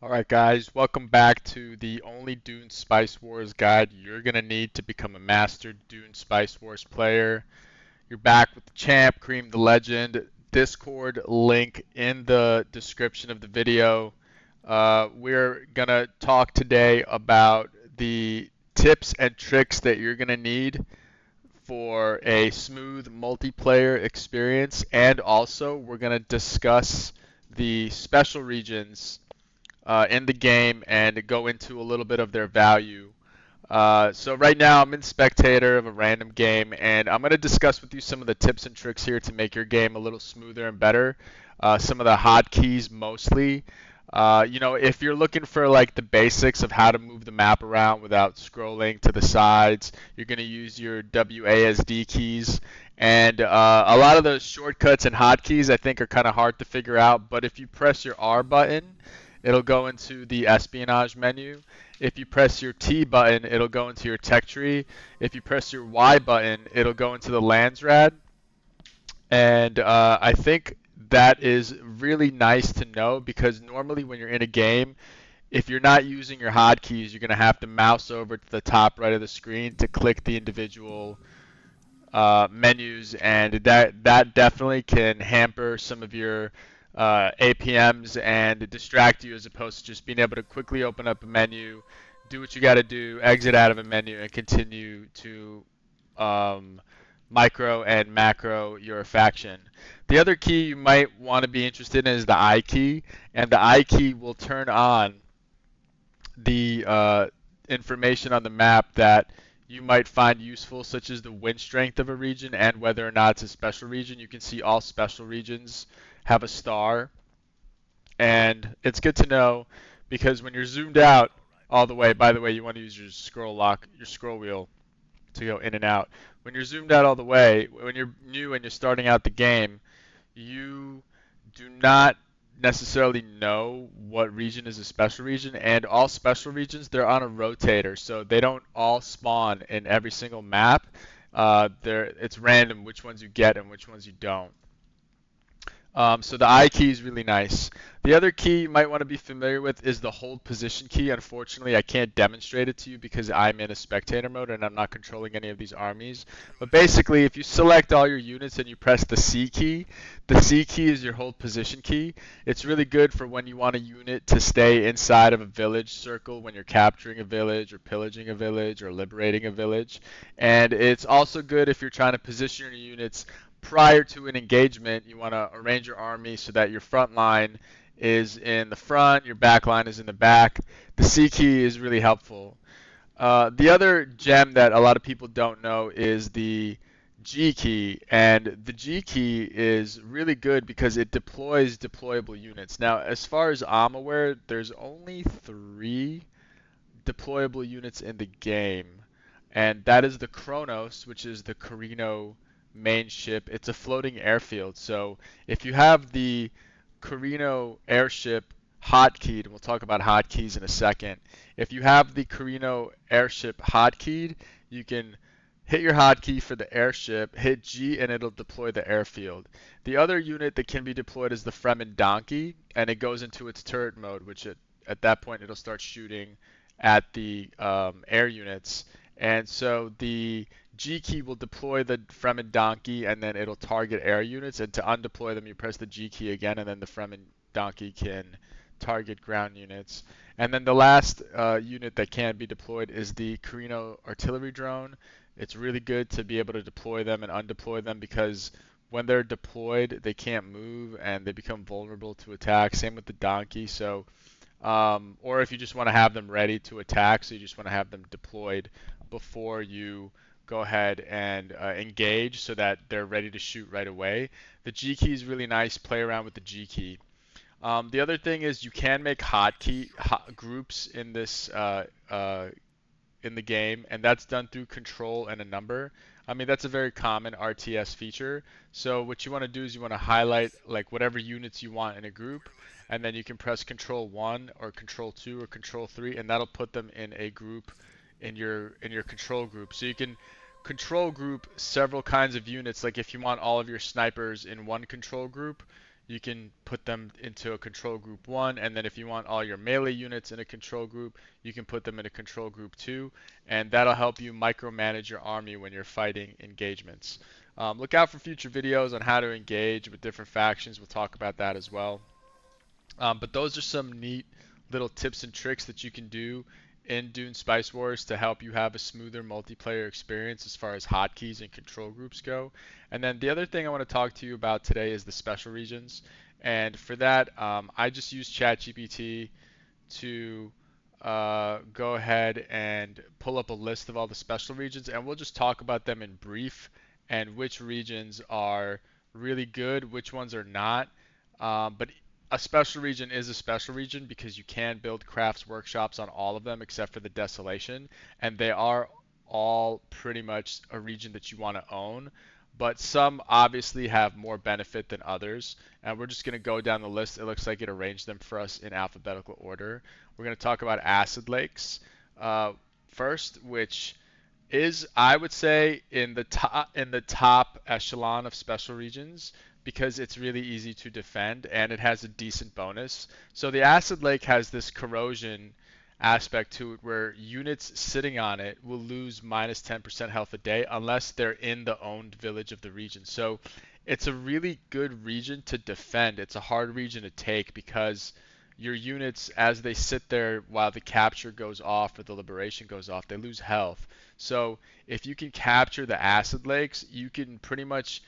Alright guys, welcome back to the only Dune Spice Wars guide you're going to need to become a master Dune Spice Wars player. You're back with the champ, Cream the Legend. Discord link in the description of the video. We're going to talk today about the tips and tricks that you're going to need for a smooth multiplayer experience, and also we're going to discuss the special regions in the game and go into a little bit of their value. So right now I'm in spectator of a random game, and I'm going to discuss with you some of the tips and tricks here to make your game a little smoother and better. Some of the hotkeys mostly. If you're looking for like the basics of how to move the map around without scrolling to the sides, you're going to use your WASD keys. And a lot of the shortcuts and hotkeys I think are kind of hard to figure out, but if you press your R button, it'll go into the espionage menu. If you press your T button, it'll go into your tech tree. If you press your Y button, it'll go into the Landsrad. And I think that is really nice to know because normally when you're in a game, if you're not using your hotkeys, you're going to have to mouse over to the top right of the screen to click the individual menus, and that definitely can hamper some of your APMs and distract you as opposed to just being able to quickly open up a menu, do what you got to do, exit out of a menu, and continue to um, micro and macro your faction. The other key you might want to be interested in is the I key, and the I key will turn on the information on the map that you might find useful, such as the wind strength of a region and whether or not it's a special region. You can see all special regions have a star, and it's good to know because when you're zoomed out all the way, by the way, you want to use your scroll wheel to go in and out. When you're zoomed out all the way, when you're new and you're starting out the game, you do not necessarily know what region is a special region, and all special regions they're on a rotator, so they don't all spawn in every single map. It's random which ones you get and which ones you don't. So the I key is really nice. The other key you might want to be familiar with is the hold position key. Unfortunately, I can't demonstrate it to you because I'm in a spectator mode and I'm not controlling any of these armies. But basically, if you select all your units and you press the C key is your hold position key. It's really good for when you want a unit to stay inside of a village circle when you're capturing a village or pillaging a village or liberating a village. And it's also good if you're trying to position your units prior to an engagement. You want to arrange your army so that your front line is in the front, your back line is in the back. The C key is really helpful. The other gem that a lot of people don't know is the G key, and the G key is really good because it deploys deployable units. Now, as far as I'm aware, there's only 3 deployable units in the game, and that is the Kronos, which is the Carino main ship. It's a floating airfield, so if you have the Carino airship hotkeyed, and we'll talk about hotkeys in a second. If you have the Carino airship hotkeyed, you can hit your hotkey for the airship, hit G, and it'll deploy the airfield. The other unit that can be deployed is the Fremen Donkey, and it goes into its turret mode, which at that point it'll start shooting at the air units. And so the G key will deploy the Fremen Donkey, and then it'll target air units. And to undeploy them, you press the G key again, and then the Fremen Donkey can target ground units. And then the last unit that can be deployed is the Carino artillery drone. It's really good to be able to deploy them and undeploy them because when they're deployed, they can't move and they become vulnerable to attack. Same with the donkey. So, or if you just want to have them ready to attack, so you just want to have them deployed before you go ahead and engage so that they're ready to shoot right away. The G key is really nice. Play around with the G key. The other thing is you can make groups in this in the game, and that's done through control and a number. I mean, that's a very common RTS feature. So what you want to do is you want to highlight like whatever units you want in a group, and then you can press Control 1 or Control 2 or Control 3, and that'll put them in a group in your control group. So you can control group several kinds of units. Like if you want all of your snipers in one control group, you can put them into a control group 1, and then if you want all your melee units in a control group, you can put them in a control group 2, and that'll help you micromanage your army when you're fighting engagements. Look out for future videos on how to engage with different factions. We'll talk about that as well. But those are some neat little tips and tricks that you can do in Dune Spice Wars to help you have a smoother multiplayer experience as far as hotkeys and control groups go. And then the other thing I want to talk to you about today is the special regions. And for that, I just use ChatGPT to go ahead and pull up a list of all the special regions, and we'll just talk about them in brief and which regions are really good, which ones are not. But a special region is a special region because you can build crafts workshops on all of them except for the Desolation, and they are all pretty much a region that you want to own. But some obviously have more benefit than others, and we're just going to go down the list. It looks like it arranged them for us in alphabetical order. We're going to talk about acid lakes uh, first, which is, I would say, in the top echelon of special regions because it's really easy to defend and it has a decent bonus. So the acid lake has this corrosion aspect to it where units sitting on it will lose minus 10% health a day unless they're in the owned village of the region. So it's a really good region to defend. It's a hard region to take because your units, as they sit there while the capture goes off or the liberation goes off, they lose health. So if you can capture the acid lakes, you can pretty much,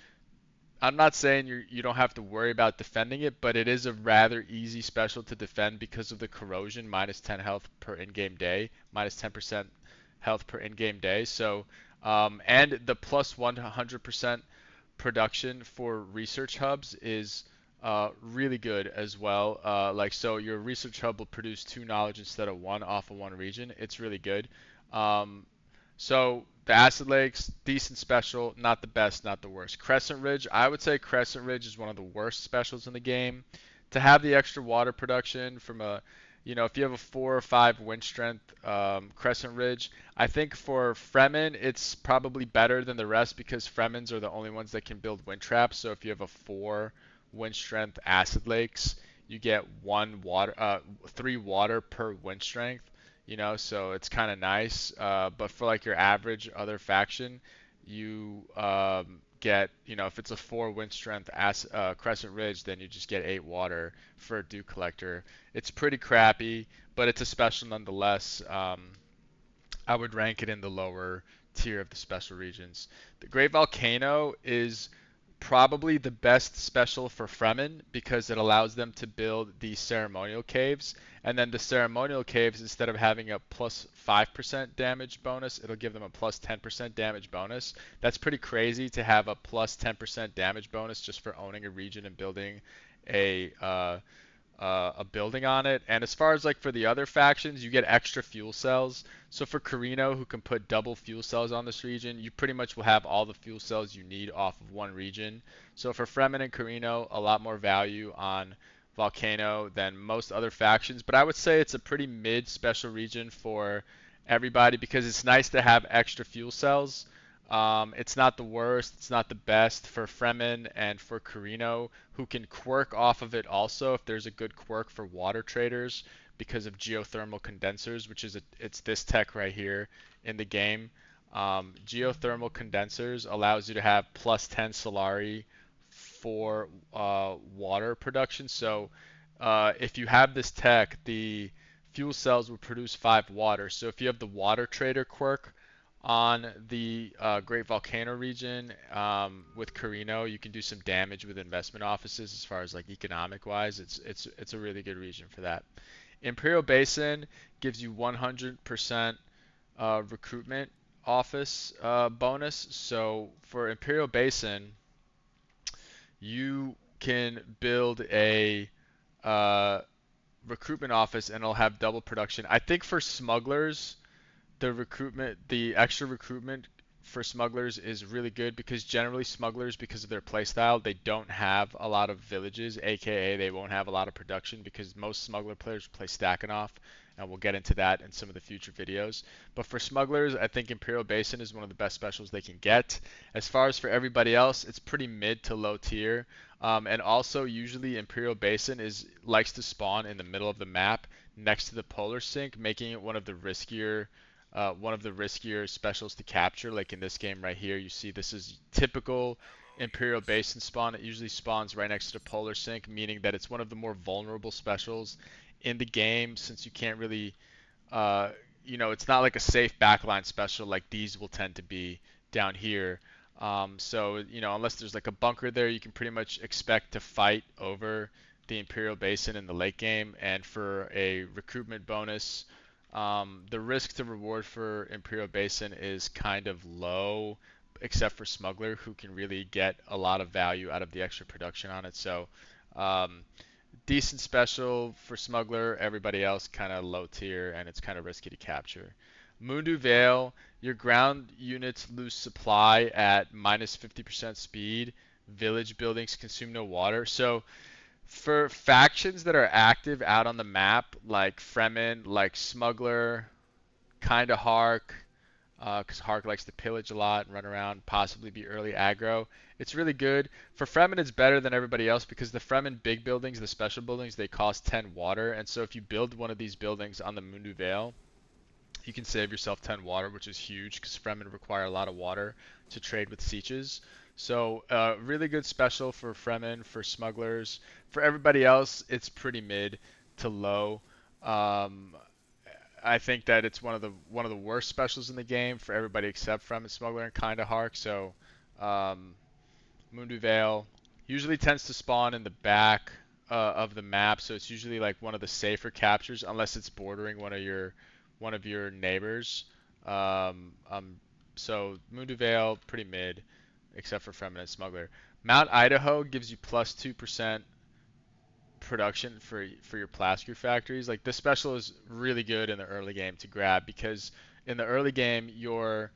I'm not saying you don't have to worry about defending it, but it is a rather easy special to defend because of the corrosion, minus 10 health per in-game day, minus 10% health per in-game day. So, and the plus 100% production for research hubs is really good as well. Like so, your research hub will produce 2 knowledge instead of 1 off of 1 region. It's really good. Um, so the Acid Lakes, decent special, not the best, not the worst. Crescent Ridge, I would say Crescent Ridge is one of the worst specials in the game. To have the extra water production from a, if you have a 4 or 5 wind strength Crescent Ridge, I think for Fremen it's probably better than the rest because Fremens are the only ones that can build wind traps. So if you have a 4 wind strength Acid Lakes, you get 3 water per wind strength, so it's kind of nice. But for like your average other faction, you get, if it's a 4 wind strength Crescent Ridge, then you just get 8 water for a Dew Collector. It's pretty crappy, but it's a special nonetheless. I would rank it in the lower tier of the special regions. The Great Volcano is probably the best special for Fremen because it allows them to build the ceremonial caves. And then the ceremonial caves, instead of having a plus 5% damage bonus, it'll give them a plus 10% damage bonus. That's pretty crazy to have a plus 10% damage bonus just for owning a region and building a a building on it. And as far as like for the other factions, you get extra fuel cells. So for Carino, who can put double fuel cells on this region, you pretty much will have all the fuel cells you need off of 1 region. So for Fremen and Carino, a lot more value on Volcano than most other factions. But I would say it's a pretty mid special region for everybody because it's nice to have extra fuel cells. It's not the worst, it's not the best for Fremen and for Carino, who can quirk off of it also if there's a good quirk for water traders because of geothermal condensers, which is it's this tech right here in the game. Geothermal condensers allows you to have plus 10 Solari for water production. So if you have this tech, the fuel cells will produce 5 water. So if you have the water trader quirk on the Great Volcano region with Carino, you can do some damage with investment offices as far as like economic wise. It's a really good region for that. Imperial Basin gives you 100% recruitment office bonus. So for Imperial Basin, you can build a uh, recruitment office and it'll have double production. I think for smugglers, the extra recruitment for smugglers is really good because generally smugglers, because of their playstyle, they don't have a lot of villages, aka they won't have a lot of production because most smuggler players play stacking off, and we'll get into that in some of the future videos. But for smugglers, I think Imperial Basin is one of the best specials they can get. As far as for everybody else, it's pretty mid to low tier. And also usually Imperial Basin is likes to spawn in the middle of the map next to the polar sink, making it one of the riskier specials to capture. Like in this game right here, you see this is typical Imperial Basin spawn. It usually spawns right next to the polar sink, meaning that it's one of the more vulnerable specials in the game since you can't really, uh, it's not like a safe backline special like these will tend to be down here. So, unless there's like a bunker there, you can pretty much expect to fight over the Imperial Basin in the late game. And for a recruitment bonus, the risk to reward for Imperial Basin is kind of low, except for Smuggler, who can really get a lot of value out of the extra production on it. So, um, decent special for Smuggler. Everybody else kind of low tier, and it's kind of risky to capture. Mundu Vale, your ground units lose supply at minus 50% speed. Village buildings consume no water. So for factions that are active out on the map, like Fremen, like Smuggler, kind of Hark, because Hark likes to pillage a lot and run around, possibly be early aggro. It's really good. For Fremen, it's better than everybody else because the Fremen big buildings, the special buildings, they cost 10 water. And so if you build one of these buildings on the Mundu Vale, you can save yourself 10 water, which is huge because Fremen require a lot of water to trade with Sieges. So really good special for Fremen, for smugglers. For everybody else, it's pretty mid to low. Um, I think that it's one of the worst specials in the game for everybody except Fremen, Smuggler, and Kinda Hark. So um, Mundu Vale usually tends to spawn in the back of the map, so it's usually like one of the safer captures, unless it's bordering one of your neighbors. Um, um, so Mundu Vale pretty mid, except for Fremen and Smuggler. Mount Idaho gives you plus 2% production for your Plasker factories. Like this special is really good in the early game to grab because in the early game your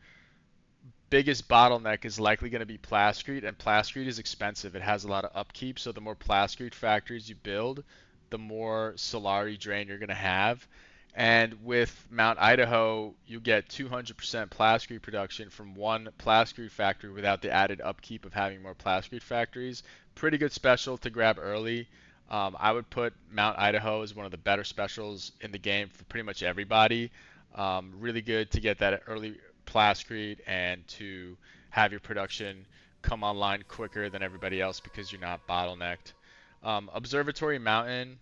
biggest bottleneck is likely going to be Plascrete, and Plascrete is expensive. It has a lot of upkeep, so the more Plascrete factories you build, the more Solari drain you're going to have. And with Mount Idaho, you get 200% Plascrete production from one Plascrete factory without the added upkeep of having more Plascrete factories. Pretty good special to grab early. I would put Mount Idaho as one of the better specials in the game for pretty much everybody. Really good to get that early Plascrete and to have your production come online quicker than everybody else because you're not bottlenecked. Observatory Mountain.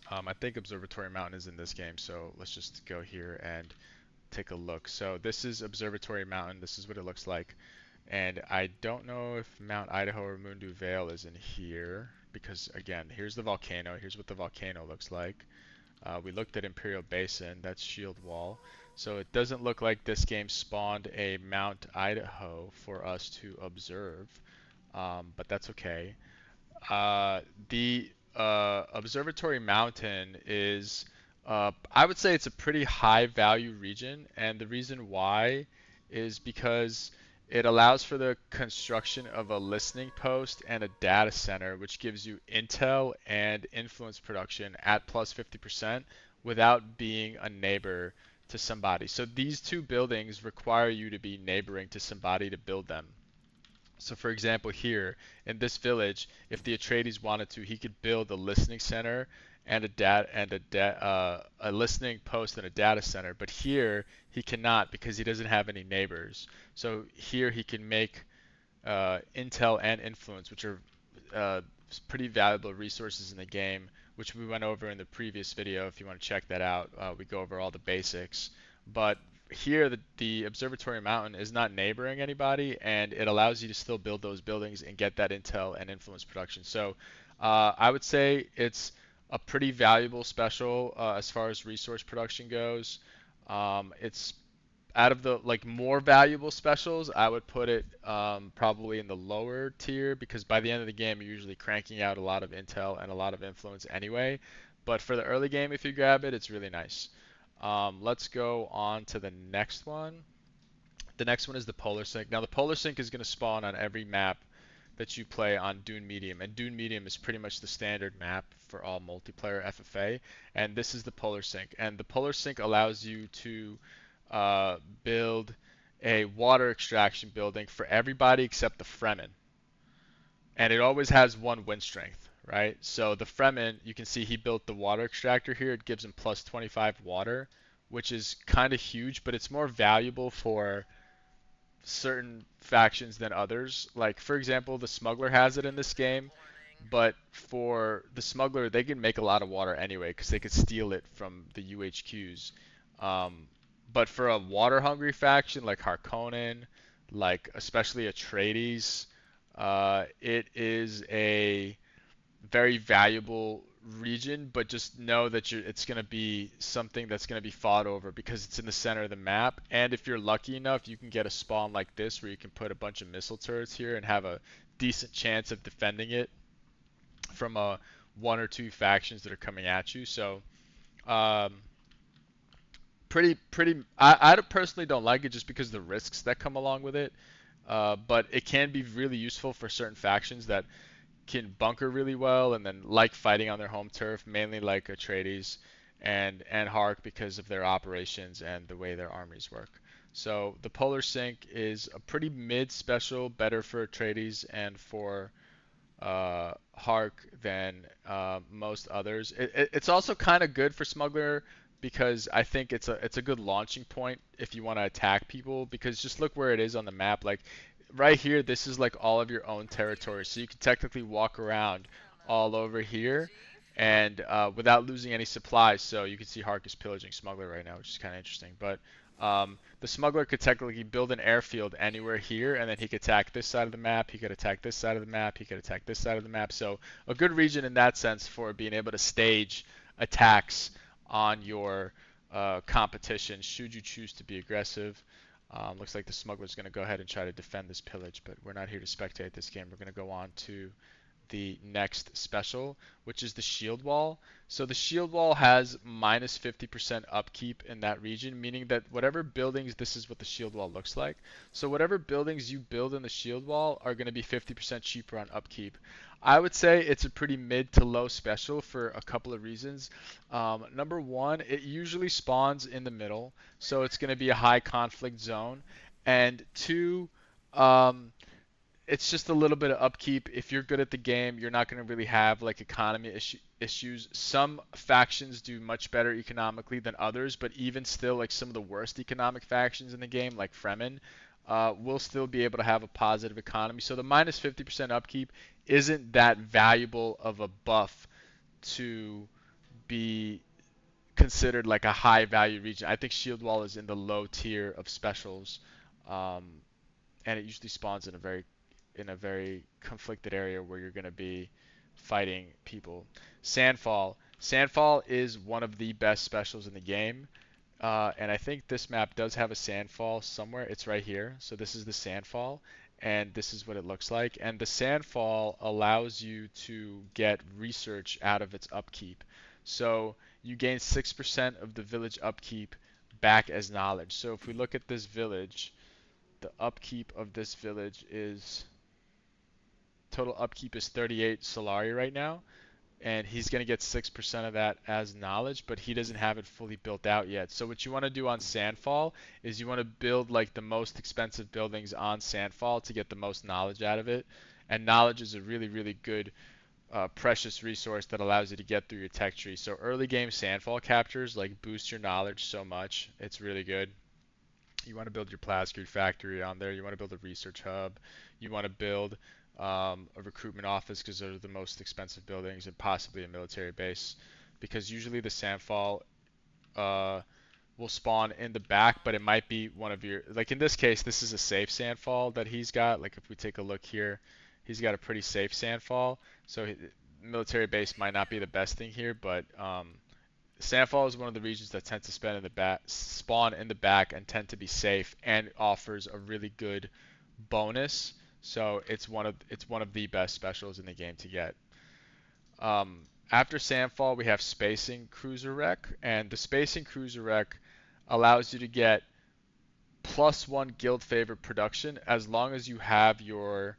I think Observatory Mountain is in this game, so let's just go here and take a look. So this is Observatory Mountain. This is what it looks like. And I don't know if Mount Idaho or Mundu Vale is in here because, again, here's the volcano. Here's what the volcano looks like. We looked at Imperial Basin. That's Shield Wall. So it doesn't look like this game spawned a Mount Idaho for us to observe, but that's okay. The Observatory Mountain is, I would say it's a pretty high value region, and the reason why is because it allows for the construction of a listening post and a data center, which gives you intel and influence production at plus 50% without being a neighbor to somebody. So these two buildings require you to be neighboring to somebody to build them. So for example, here in this village, if the Atreides wanted to, he could build a listening center and a listening post and a data center. But here he cannot because he doesn't have any neighbors. So here he can make intel and influence, which are uh, pretty valuable resources in the game, which we went over in the previous video. If you want to check that out, we go over all the basics. But here, the Observatory Mountain is not neighboring anybody, and it allows you to still build those buildings and get that intel and influence production. So I would say it's a pretty valuable special as far as resource production goes. It's out of the like more valuable specials, I would put it probably in the lower tier because by the end of the game you're usually cranking out a lot of intel and a lot of influence anyway. But for the early game, if you grab it, it's really nice. Let's go on to the next one. The next one is the Polar Sync. Now the Polar Sync is going to spawn on every map that you play on Dune Medium, and Dune Medium is pretty much the standard map for all multiplayer FFA, and this is the Polar Sync. And the Polar Sync allows you to build a water extraction building for everybody except the Fremen, and it always has one wind strength, right? So the Fremen, you can see he built the water extractor here. It gives him plus 25 water, which is kind of huge, but it's more valuable for certain factions than others. Like for example, the smuggler has it in this game, but for the smuggler, they can make a lot of water anyway because they could steal it from the UHQs. Um, but for a water-hungry faction like Harkonnen, like especially Atreides, it is a very valuable region, but just know that it's going to be something that's going to be fought over because it's in the center of the map. And if you're lucky enough, you can get a spawn like this where you can put a bunch of missile turrets here and have a decent chance of defending it from one or two factions that are coming at you. So, um, pretty. I personally don't like it just because of the risks that come along with it. But it can be really useful for certain factions that can bunker really well and then like fighting on their home turf, mainly like Atreides and Hark because of their operations and the way their armies work. So the Polar Sync is a pretty mid special, better for Atreides and for Hark than most others. It's also kind of good for Smuggler because I think it's a good launching point if you want to attack people because just look where it is on the map. Like right here, this is like all of your own territory, so you can technically walk around all over here and without losing any supplies. So you can see Hark is pillaging Smuggler right now, which is kind of interesting. But the smuggler could technically build an airfield anywhere here, and then he could attack this side of the map, he could attack this side of the map, he could attack this side of the map. So a good region in that sense for being able to stage attacks on your competition should you choose to be aggressive. Looks like the smuggler's going to go ahead and try to defend this pillage, but we're not here to spectate this game. We're going to go on to the next special, which is the shield wall. So the shield wall has minus 50% upkeep in that region, meaning that whatever buildings, this is what the shield wall looks like. So whatever buildings you build in the shield wall are going to be 50% cheaper on upkeep. I would say it's a pretty mid to low special for a couple of reasons. Number one, it usually spawns in the middle, so it's going to be a high conflict zone. And two, um, it's just a little bit of upkeep. If you're good at the game, you're not going to really have like issues. Some factions do much better economically than others, but even still, like some of the worst economic factions in the game, like Fremen, will still be able to have a positive economy. So the minus 50% upkeep isn't that valuable of a buff to be considered like a high value region. I think Shield Wall is in the low tier of specials. Um, and it usually spawns in a very conflicted area where you're going to be fighting people. Sandfall. Sandfall is one of the best specials in the game. And I think this map does have a sandfall somewhere. It's right here. So this is the sandfall, and this is what it looks like. And the sandfall allows you to get research out of its upkeep. So you gain 6% of the village upkeep back as knowledge. So if we look at this village, the upkeep of this village is total upkeep is 38 Solari right now, and he's going to get 6% of that as knowledge, but he doesn't have it fully built out yet. So what you want to do on Sandfall is you want to build like the most expensive buildings on Sandfall to get the most knowledge out of it. And knowledge is a really, really good precious resource that allows you to get through your tech tree. So early game Sandfall captures like boost your knowledge so much. It's really good. You want to build your Plascrete factory on there. You want to build a research hub. You want to build a recruitment office because those are the most expensive buildings, and possibly a military base. Because usually the Sandfall uh, will spawn in the back, but it might be one of your, like in this case, this is a safe Sandfall that he's got. Like if we take a look here, he's got a pretty safe Sandfall. So military base might not be the best thing here, but Sandfall is one of the regions that tend to spawn in the back and tend to be safe and offers a really good bonus. So it's one of the best specials in the game to get. After Sandfall, we have Spacing Cruiser Wreck, and the Spacing Cruiser Wreck allows you to get +1 guild favorite production as long as you have your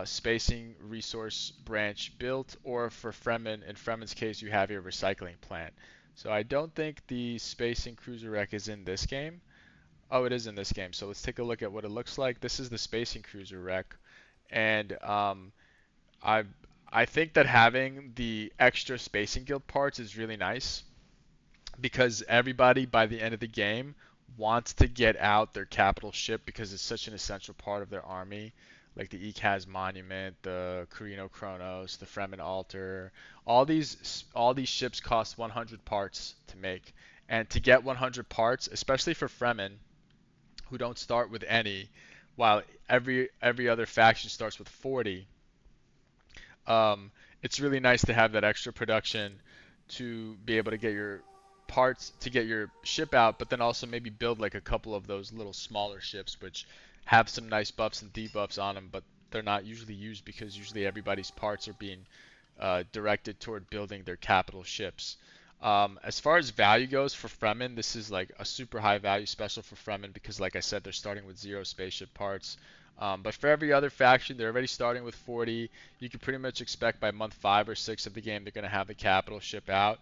spacing resource branch built, or for Fremen, in Fremen's case, you have your recycling plant. So I don't think the spacing cruiser wreck is in this game. Oh, it is in this game. So let's take a look at what it looks like. This is the spacing cruiser wreck, and I I think that having the extra spacing guild parts is really nice because everybody by the end of the game wants to get out their capital ship because it's such an essential part of their army. Like the Ekaz Monument, the Carino Chronos, the Fremen Altar, all these ships cost 100 parts to make, and to get 100 parts, especially for Fremen who don't start with any, while every other faction starts with 40, it's really nice to have that extra production to be able to get your parts to get your ship out, but then also maybe build like a couple of those little smaller ships which have some nice buffs and debuffs on them, but they're not usually used because usually everybody's parts are being directed toward building their capital ships. As far as value goes for Fremen, this is like a super high value special for Fremen because, like I said, they're starting with 0 spaceship parts. But for every other faction, they're already starting with 40. You can pretty much expect by month 5 or 6 of the game, they're going to have the capital ship out.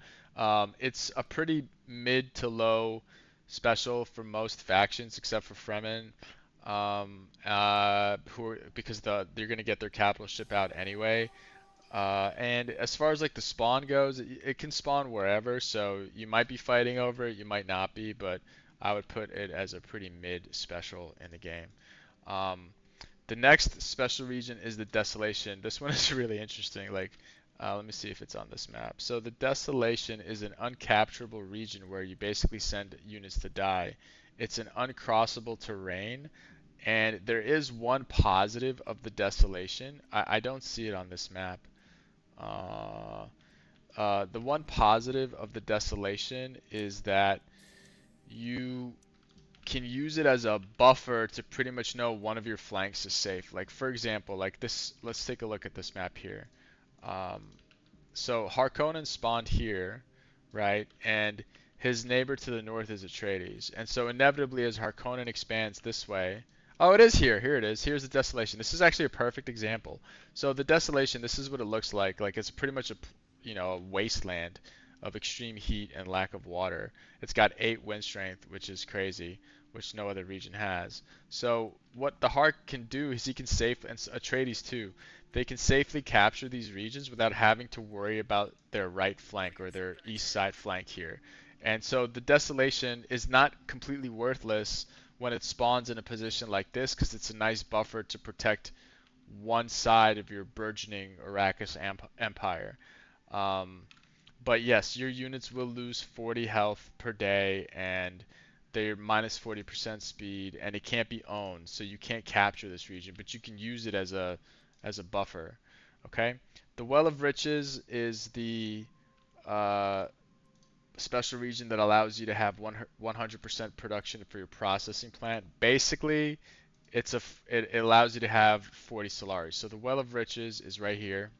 It's a pretty mid to low special for most factions except for Fremen, because they're going to get their capital ship out anyway. And as far as like the spawn goes, it can spawn wherever, so you might be fighting over it, you might not be, but I would put it as a pretty mid special in the game. Um, the next special region is the Desolation. This one is really interesting. Like, let me see if it's on this map. So the Desolation is an uncapturable region where you basically send units to die. It's an uncrossable terrain, and there is one positive of the Desolation. I don't see it on this map. Uh, the one positive of the Desolation is that you can use it as a buffer to pretty much know one of your flanks is safe. Like for example, like this, let's take a look at this map here. Um, so Harkonnen spawned here, right? And his neighbor to the north is Atreides. And so inevitably as Harkonnen expands this way, oh, it is here. Here it is. Here's the Desolation. This is actually a perfect example. So the Desolation, this is what it looks like. Like it's pretty much a wasteland of extreme heat and lack of water. It's got 8 wind strength, which is crazy, which no other region has. So what the Hark can do is he can and Atreides too, they can safely capture these regions without having to worry about their right flank or their east side flank here. And so the Desolation is not completely worthless when it spawns in a position like this because it's a nice buffer to protect one side of your burgeoning Arrakis empire. Um, but yes, your units will lose 40 health per day, and they're minus 40% speed, and it can't be owned, so you can't capture this region, but you can use it as a buffer. Okay, the Well of Riches is the uh, special region that allows you to have 100% production for your processing plant. Basically, it allows you to have 40 Solari. So the Well of Riches is right here.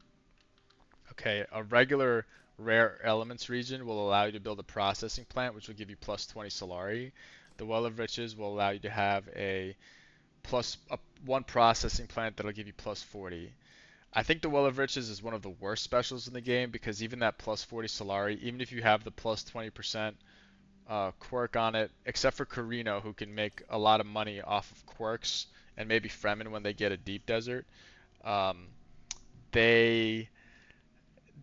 Okay, a regular rare elements region will allow you to build a processing plant, which will give you plus 20 Solari. The Well of Riches will allow you to have one processing plant that'll give you plus 40. I think the Well of Riches is one of the worst specials in the game because even that plus 40 Solari, even if you have the plus 20% quirk on it, except for Carino, who can make a lot of money off of quirks, and maybe Fremen when they get a deep desert, um, they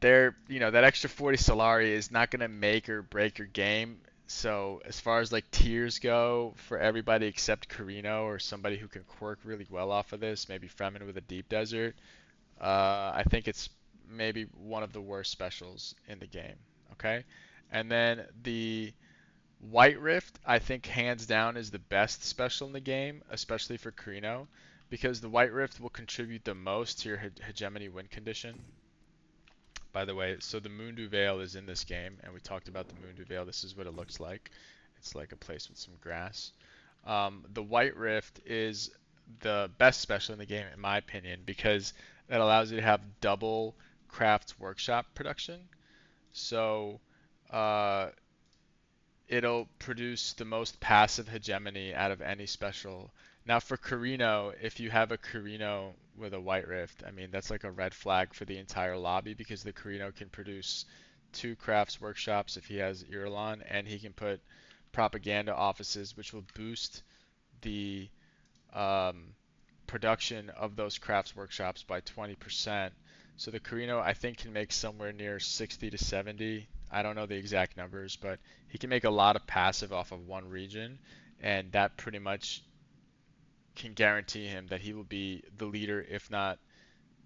that extra 40 Solari is not going to make or break your game. So as far as like tiers go, for everybody except Carino or somebody who can quirk really well off of this, maybe Fremen with a deep desert, I think it's maybe one of the worst specials in the game. Okay, and then the White Rift, I think hands down is the best special in the game, especially for Carino, because the White Rift will contribute the most to your hegemony win condition. By the way, so the Mundu Vale is in this game, and we talked about the Mundu Vale. This is what it looks like. It's like a place with some grass. The White Rift is the best special in the game, in my opinion, because it allows you to have double Crafts Workshop production. So uh, it'll produce the most passive hegemony out of any special. Now for Carino, if you have a Carino with a White Rift, I mean that's like a red flag for the entire lobby because the Carino can produce two crafts workshops if he has Irulan, and he can put propaganda offices, which will boost the um, production of those crafts workshops by 20%. So the Carino, I think, can make somewhere near 60 to 70. I don't know the exact numbers, but he can make a lot of passive off of one region, and that pretty much can guarantee him that he will be the leader, if not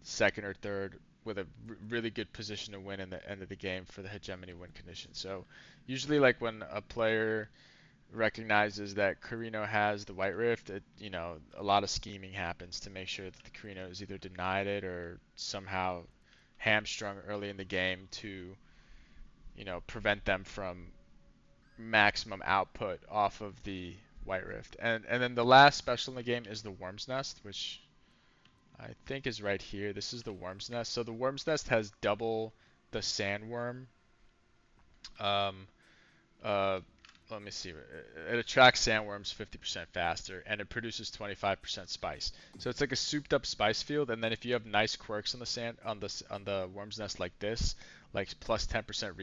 second or third, with a really good position to win in the end of the game for the hegemony win condition. So usually, like when a player recognizes that Carino has the White Rift, a lot of scheming happens to make sure that the Carino is either denied it or somehow hamstrung early in the game to, prevent them from maximum output off of the White Rift. And then the last special in the game is the Worm's Nest, which I think is right here. This is the Worm's Nest. So the Worm's Nest has double the Sandworm um, uh, let me see. It attracts sandworms 50% faster, and it produces 25% spice. So it's like a souped up spice field. And then if you have nice quirks on the worm's nest like this, like plus 10%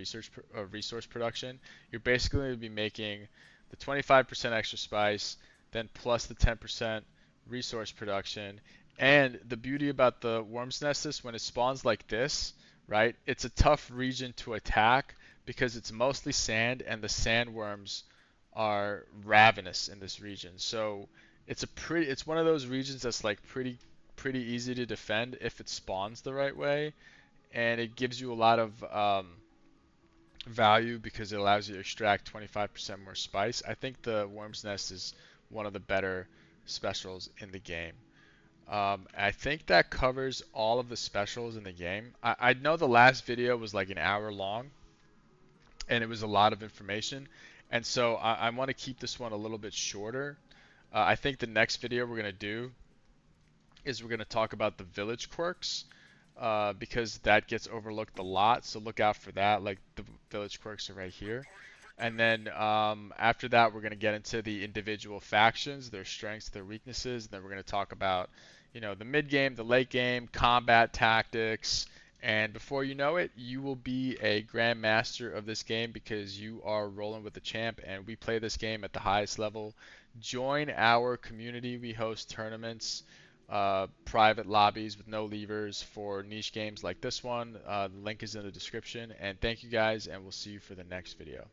resource production, you're basically going to be making the 25% extra spice, then plus the 10% resource production. And the beauty about the worm's nest is when it spawns like this, right? It's a tough region to attack because it's mostly sand and the sandworms are ravenous in this region. So it's one of those regions that's like pretty easy to defend if it spawns the right way, and it gives you a lot of value because it allows you to extract 25% more spice. I think the Worm's Nest is one of the better specials in the game. I think that covers all of the specials in the game. I know the last video was like an hour long, and it was a lot of information. And so I want to keep this one a little bit shorter. I think the next video we're going to do is we're going to talk about the village quirks because that gets overlooked a lot. So look out for that. Like the village quirks are right here. And then after that, we're going to get into the individual factions, their strengths, their weaknesses. And then we're going to talk about, the mid game, the late game, combat tactics. And before you know it, you will be a grandmaster of this game because you are rolling with the champ. And we play this game at the highest level. Join our community. We host tournaments, private lobbies with no levers for niche games like this one. The link is in the description. And thank you guys, and we'll see you for the next video.